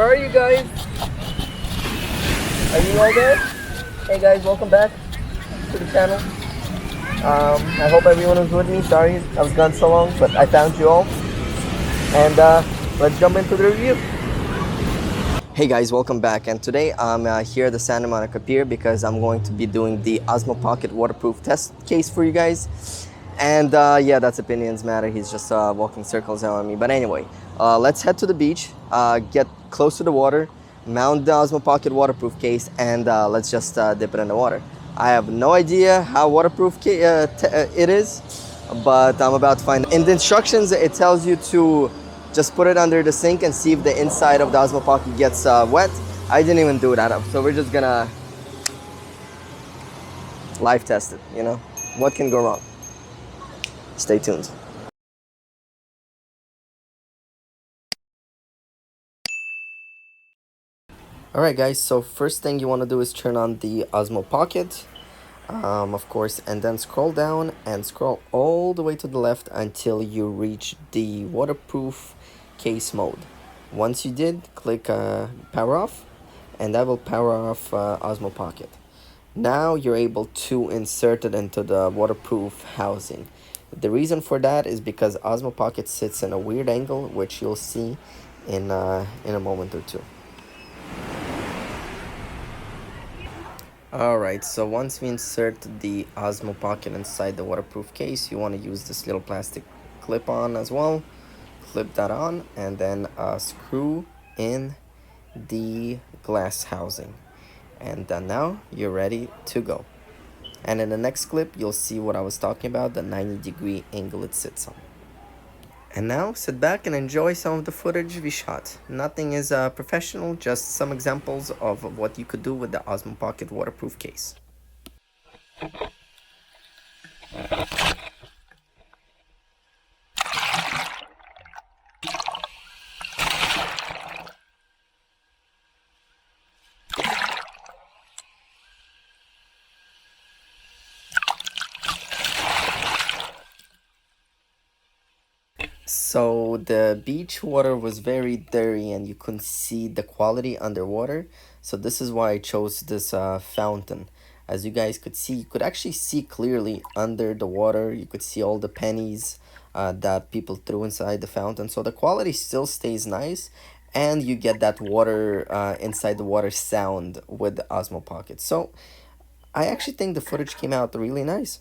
Where are you guys? Are you all there? Hey guys, welcome back to the channel. I hope everyone was with me. Sorry I was gone so long, but I found you all. And let's jump into the review. Hey guys, welcome back. And today I'm here at the Santa Monica Pier because I'm going to be doing the Osmo Pocket waterproof test case for you guys. And yeah, that's opinions matter. He's just walking circles around me. But anyway, let's head to the beach, get close to the water, mount the Osmo Pocket waterproof case, and let's just dip it in the water. I have no idea how waterproof it is, but I'm about to find out. In the instructions, it tells you to just put it under the sink and see if the inside of the Osmo Pocket gets wet. I didn't even do that, so we're just gonna live test it, you know? What can go wrong? Stay tuned. Alright guys, so first thing you want to do is turn on the Osmo Pocket, of course, and then scroll down and scroll all the way to the left until you reach the waterproof case mode. Once you did, click power off, and that will power off Osmo Pocket. Now you're able to insert it into the waterproof housing. The reason for that is because Osmo Pocket sits in a weird angle, which you'll see in a moment or two. Alright, so once we insert the Osmo Pocket inside the waterproof case, you want to use this little plastic clip-on as well. Clip that on and then screw in the glass housing. And now you're ready to go. And in the next clip, you'll see what I was talking about, the 90-degree angle it sits on. And now, sit back and enjoy some of the footage we shot. Nothing is professional, just some examples of what you could do with the Osmo Pocket waterproof case. So the beach water was very dirty and you couldn't see the quality underwater. So this is why I chose this fountain. As you guys could see, you could actually see clearly under the water. You could see all the pennies that people threw inside the fountain. So the quality still stays nice and you get that water inside the water sound with the Osmo Pocket. So I actually think the footage came out really nice.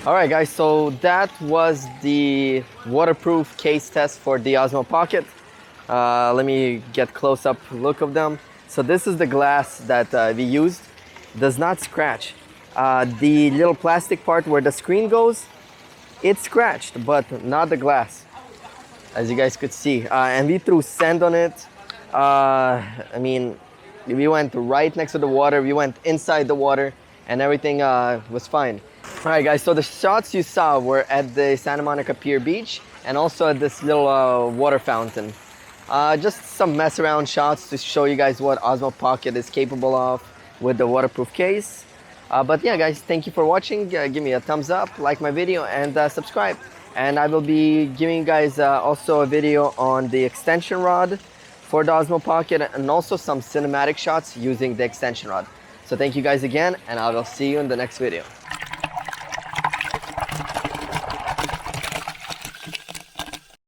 Alright guys, so that was the waterproof case test for the Osmo Pocket. Let me get close up look of them. So this is the glass that we used. Does not scratch. The little plastic part where the screen goes, it's scratched, but not the glass, as you guys could see. And we threw sand on it. I mean, we went right next to the water, we went inside the water, and everything was fine. Alright guys, so the shots you saw were at the Santa Monica Pier Beach and also at this little water fountain. Just some mess around shots to show you guys what Osmo Pocket is capable of with the waterproof case. But yeah guys, thank you for watching. Give me a thumbs up, like my video, and subscribe. And I will be giving you guys also a video on the extension rod for the Osmo Pocket and also some cinematic shots using the extension rod. So thank you guys again, and I will see you in the next video.